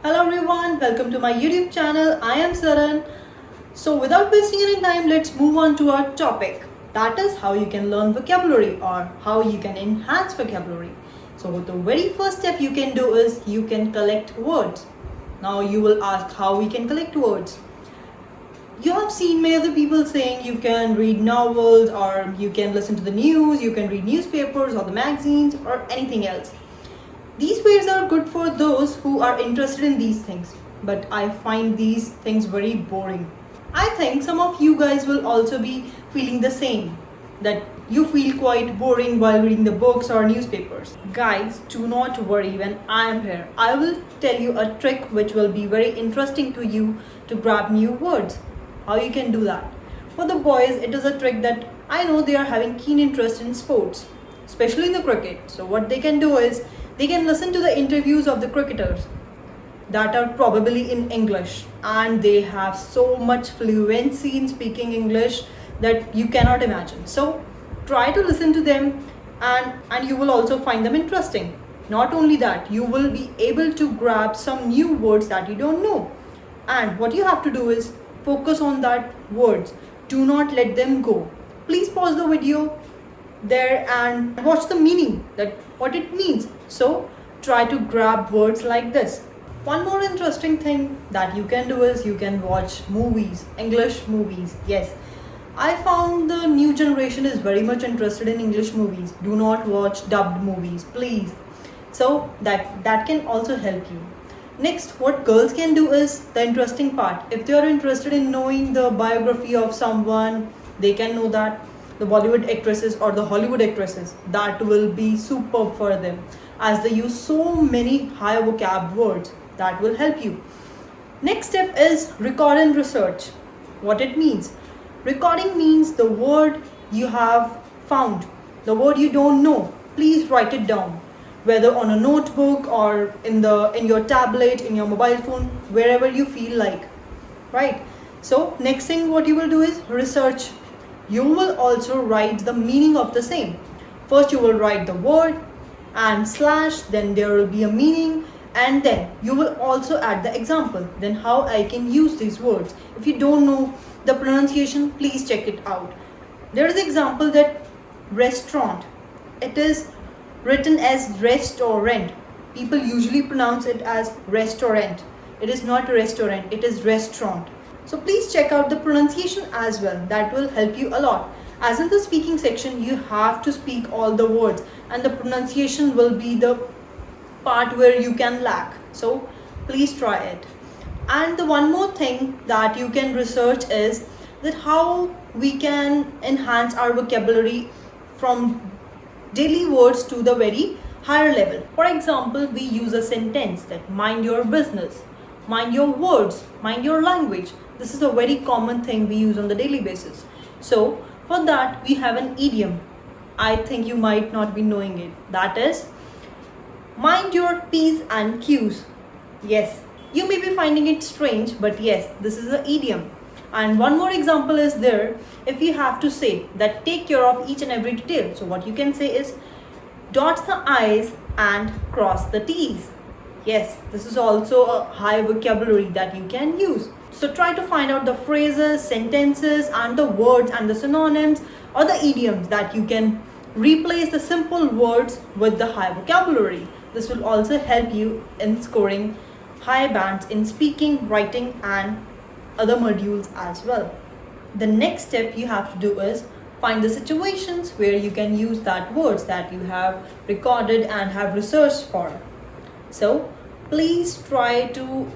Hello everyone, welcome to my YouTube channel. I am Saran. So without wasting any time, let's move on to our topic. That is how you can learn vocabulary or how you can enhance vocabulary. So the very first step you can do is you can collect words. Now you will ask how we can collect words. You have seen many other people saying you can read novels or you can listen to the news, you can read newspapers or the magazines or anything else. These ways are good for those who are interested in these things, but I find these things very boring. I think some of you guys will also be feeling the same, that you feel quite boring while reading the books or newspapers. Guys, do not worry when I am here. I will tell you a trick which will be very interesting to you to grab new words. How you can do that? For the boys, it is a trick that I know they are having keen interest in sports, especially in the cricket. So what they can do is they can listen to the interviews of the cricketers that are probably in English, and they have so much fluency in speaking English that you cannot imagine. So try to listen to them, and you will also find them interesting. Not only that, you will be able to grab some new words that you don't know. And what you have to do is focus on that words. Do not let them go. Please pause the video there and watch the meaning, that what it means. So try to grab words like this. One more interesting thing that you can do is you can watch movies, English movies. Yes, I found the new generation is very much interested in English movies. Do not watch dubbed movies, please. So that can also help you. Next, what girls can do is the interesting part. If they are interested in knowing the biography of someone, they can know that. The Bollywood actresses or the Hollywood actresses, that will be superb for them, as they use so many high vocab words. That will help you. Next step is record and research. What it means? Recording means the word you have found, the word you don't know. Please write it down, whether on a notebook or in your tablet, in your mobile phone, wherever you feel like. Right? So next thing what you will do is research. You will also write the meaning of the same. First you will write the word and slash, then there will be a meaning, and then you will also add the example, then how I can use these words. If you don't know the pronunciation, please check it out. There is an example that restaurant, it is written as restaurant. People usually pronounce it as restaurant. It is not a restaurant, it is restaurant. So please check out the pronunciation as well. That will help you a lot. As in the speaking section, you have to speak all the words, and the pronunciation will be the part where you can lack. So please try it. And the one more thing that you can research is that how we can enhance our vocabulary from daily words to the very higher level. For example, we use a sentence that mind your business, mind your words, mind your language. This is a very common thing we use on the daily basis. So for that we have an idiom. I think you might not be knowing it. That is mind your P's and Q's. Yes, you may be finding it strange, but yes, this is an idiom. And one more example is there. If you have to say that take care of each and every detail, so what you can say is dot the I's and cross the T's. Yes, this is also a high vocabulary that you can use. So try to find out the phrases, sentences, and the words and the synonyms or the idioms that you can replace the simple words with the high vocabulary. This will also help you in scoring high bands in speaking, writing, and other modules as well. The next step you have to do is find the situations where you can use that words that you have recorded and have researched for. So please try to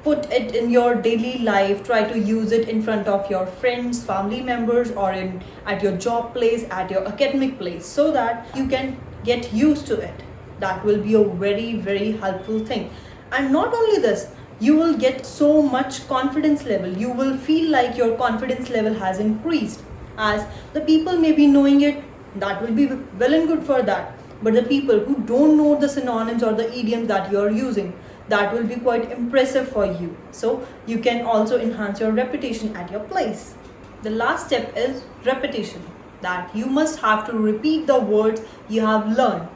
put it in your daily life. Try to use it in front of your friends, family members, or at your job place, at your academic place, so that you can get used to it. That will be a very, very helpful thing. And not only this, you will get so much confidence level. You will feel like your confidence level has increased, as the people may be knowing it. That will be well and good for that. But the people who don't know the synonyms or the idioms that you are using, that will be quite impressive for you. So you can also enhance your reputation at your place. The last step is repetition, that you must have to repeat the words you have learned.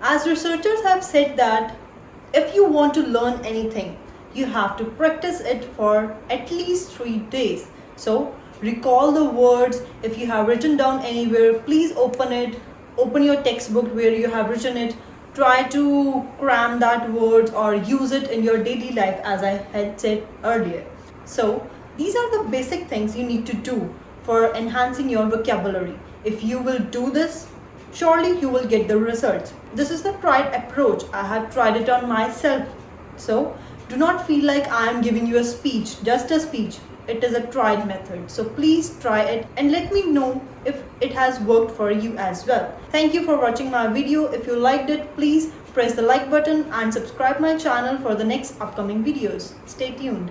As researchers have said that If you want to learn anything, you have to practice it for at least 3 days. So recall the words. If you have written down anywhere, please open it. Open your textbook where you have written it. Try to cram that word or use it in your daily life, as I had said earlier. So these are the basic things you need to do for enhancing your vocabulary. If you will do this, surely you will get the results. This is the tried approach. I have tried it on myself. So do not feel like I am giving you a speech, just a speech. It is a tried method. So please try it and let me know if it has worked for you as well. Thank you for watching my video. If you liked it, please press the like button and subscribe my channel for the next upcoming videos. Stay tuned.